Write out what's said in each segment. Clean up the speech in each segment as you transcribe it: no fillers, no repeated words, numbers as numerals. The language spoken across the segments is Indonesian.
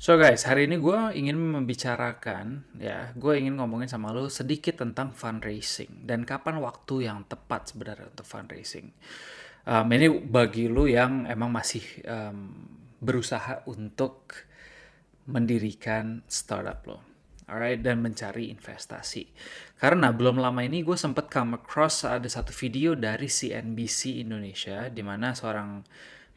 So guys, hari ini gue ingin membicarakan, gue ingin ngomongin sama lo sedikit tentang fundraising dan kapan waktu yang tepat sebenarnya untuk fundraising. Ini bagi lo yang emang masih berusaha untuk mendirikan startup lo, alright, dan mencari investasi. Karena belum lama ini gue sempat come across ada satu video dari CNBC Indonesia di mana seorang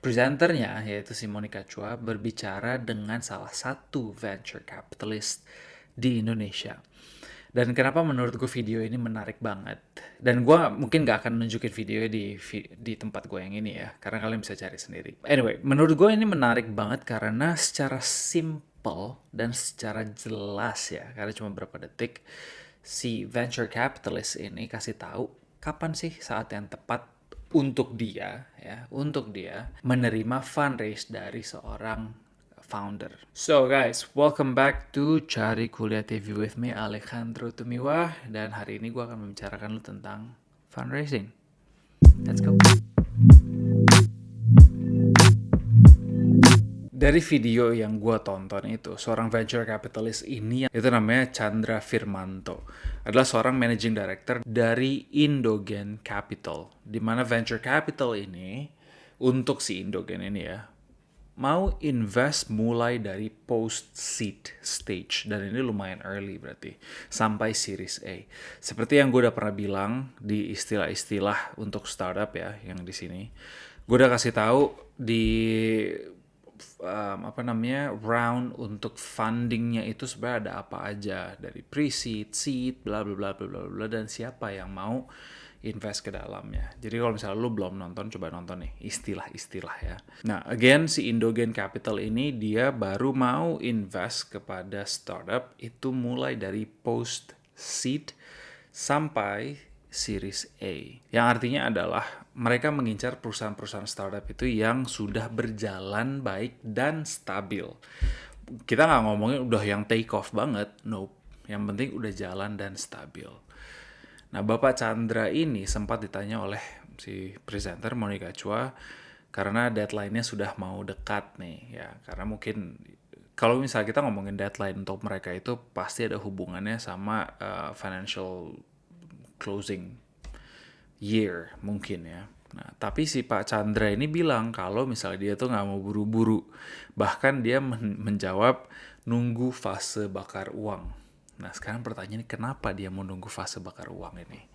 presenternya yaitu si Monica Chua berbicara dengan salah satu venture capitalist di Indonesia. Dan kenapa menurut gue video ini menarik banget. Dan gue mungkin gak akan nunjukin videonya di tempat gue yang ini ya. Karena kalian bisa cari sendiri. Anyway, menurut gue ini menarik banget karena secara simple dan secara jelas ya. Karena cuma beberapa detik. Si venture capitalist ini kasih tahu kapan sih saat yang tepat untuk dia menerima fundraise dari seorang founder. So guys, welcome back to Cari Kuliah TV with me, Alejandro Tumiwa. Dan hari ini gue akan membicarakan lu tentang fundraising. Let's go. Dari video yang gue tonton itu, seorang venture capitalist ini, itu namanya Chandra Firmanto, adalah seorang managing director dari Indogen Capital. Di mana venture capital ini, untuk si Indogen ini ya, mau invest mulai dari post-seed stage. Dan ini lumayan early berarti. Sampai series A. Seperti yang gue udah pernah bilang di istilah-istilah untuk startup ya, yang di sini. Gue udah kasih tahu di round untuk fundingnya itu sebenarnya ada apa aja. Dari pre-seed, seed, bla bla bla bla bla bla, dan siapa yang mau invest ke dalamnya. Jadi kalau misalnya lu belum nonton, coba nonton nih istilah-istilah ya. Nah, again si Indogen Capital ini dia baru mau invest kepada startup itu mulai dari post seed sampai series A. Yang artinya adalah mereka mengincar perusahaan-perusahaan startup itu yang sudah berjalan baik dan stabil. Kita nggak ngomongin udah yang take off banget, nope. Yang penting udah jalan dan stabil. Nah, Bapak Chandra ini sempat ditanya oleh si presenter Monica Chua karena deadline-nya sudah mau dekat nih ya. Karena mungkin kalau misalnya kita ngomongin deadline untuk mereka itu pasti ada hubungannya sama financial closing year mungkin ya. Nah, tapi si Pak Chandra ini bilang kalau misalnya dia tuh nggak mau buru-buru. Bahkan dia menjawab nunggu fase bakar uang. Nah, sekarang pertanyaannya kenapa dia mau nunggu fase bakar uang ini?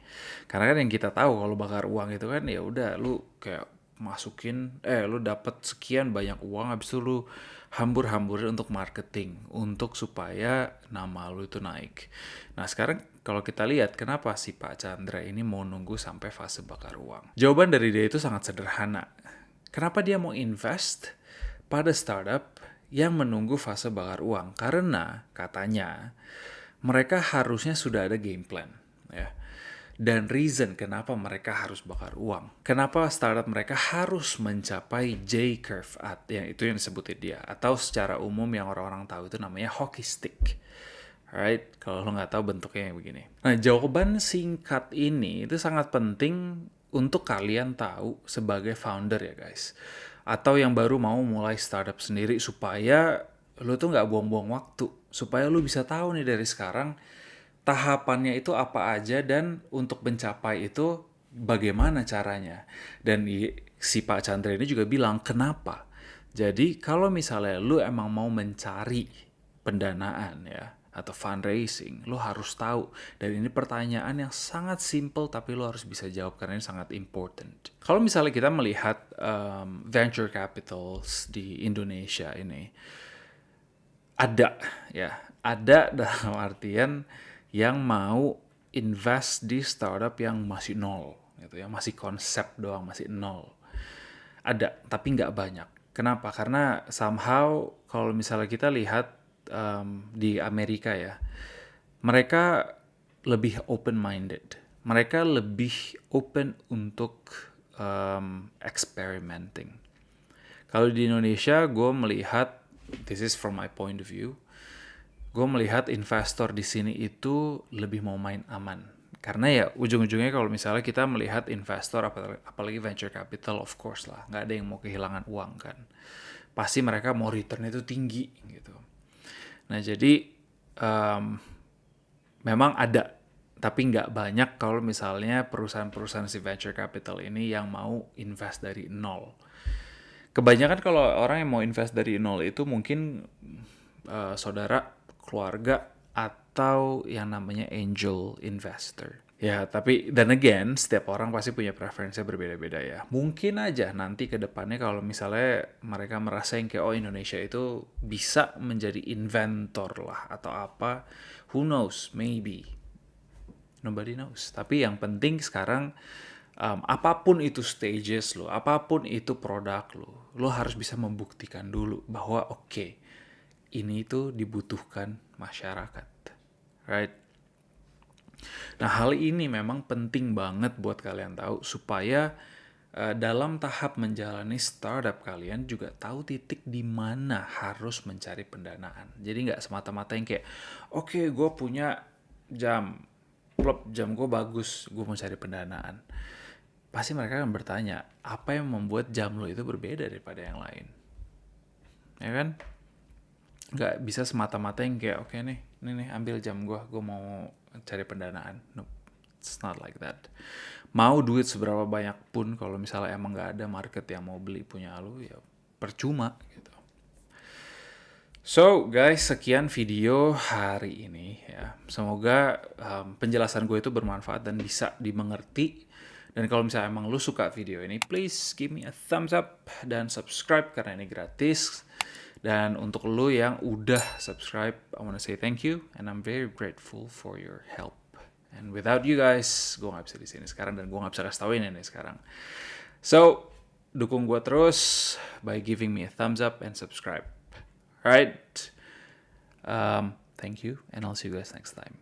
Karena kan yang kita tahu kalau bakar uang itu kan ya udah lu kayak masukin lu dapat sekian banyak uang habis itu lu hambur-hamburin untuk marketing untuk supaya nama lu itu naik. Nah, sekarang kalau kita lihat kenapa si Pak Chandra ini mau nunggu sampai fase bakar uang? Jawaban dari dia itu sangat sederhana. Kenapa dia mau invest pada startup yang menunggu fase bakar uang? Karena katanya mereka harusnya sudah ada game plan ya. Dan reason kenapa mereka harus bakar uang. Kenapa startup mereka harus mencapai J-curve yang itu yang disebutin dia. Atau secara umum yang orang-orang tahu itu namanya hockey stick. Alright, kalau lo nggak tahu bentuknya yang begini. Nah, jawaban singkat ini itu sangat penting untuk kalian tahu sebagai founder ya guys. Atau yang baru mau mulai startup sendiri supaya lo tuh nggak buang-buang waktu. Supaya lo bisa tahu nih dari sekarang tahapannya itu apa aja dan untuk mencapai itu bagaimana caranya. Dan si Pak Chandra ini juga bilang kenapa. Jadi kalau misalnya lu emang mau mencari pendanaan ya atau fundraising, lu harus tahu. Dan ini pertanyaan yang sangat simple tapi lu harus bisa jawab karena ini sangat important. Kalau misalnya kita melihat venture capitals di Indonesia ini, ada dalam artian yang mau invest di startup yang masih nol gitu ya, masih konsep doang, masih nol. Ada, tapi nggak banyak. Kenapa? Karena somehow kalau misalnya kita lihat di Amerika ya, mereka lebih open-minded. Mereka lebih open untuk experimenting. Kalau di Indonesia, gue melihat, this is from my point of view, gue melihat investor di sini itu lebih mau main aman. Karena ya ujung-ujungnya kalau misalnya kita melihat investor, apalagi venture capital, of course lah, nggak ada yang mau kehilangan uang kan. Pasti mereka mau return itu tinggi gitu. Nah jadi memang ada, tapi nggak banyak kalau misalnya perusahaan-perusahaan si venture capital ini yang mau invest dari nol. Kebanyakan kalau orang yang mau invest dari nol itu mungkin saudara, keluarga, atau yang namanya angel investor. Ya, tapi dan again, setiap orang pasti punya preferensinya berbeda-beda ya. Mungkin aja nanti ke depannya kalau misalnya mereka merasa yang kayak, oh Indonesia itu bisa menjadi inventor lah atau apa, who knows, maybe. Nobody knows. Tapi yang penting sekarang, apapun itu stages lo, apapun itu produk lo harus bisa membuktikan dulu bahwa oke, ini itu dibutuhkan masyarakat. Right? Nah, hal ini memang penting banget buat kalian tahu supaya dalam tahap menjalani startup kalian juga tahu titik di mana harus mencari pendanaan. Jadi nggak semata-mata yang kayak, oke, gue punya jam, jam gue bagus, gue mau cari pendanaan. Pasti mereka akan bertanya, apa yang membuat jam lo itu berbeda daripada yang lain? Ya kan? Nggak bisa semata-mata yang kayak, oke nih, ini nih ambil jam gue mau cari pendanaan. Nope, it's not like that. Mau duit seberapa banyak pun, kalau misalnya emang nggak ada market yang mau beli punya lu, ya percuma gitu. So guys, sekian video hari ini ya. Semoga penjelasan gue itu bermanfaat dan bisa dimengerti. Dan kalau misalnya emang lu suka video ini, please give me a thumbs up dan subscribe karena ini gratis. Dan untuk lu yang udah subscribe, I wanna say thank you and I'm very grateful for your help. And without you guys, gue gak bisa di sini sekarang dan gue gak bisa kasih tauin ini sekarang. So, dukung gue terus by giving me a thumbs up and subscribe. Alright, thank you and I'll see you guys next time.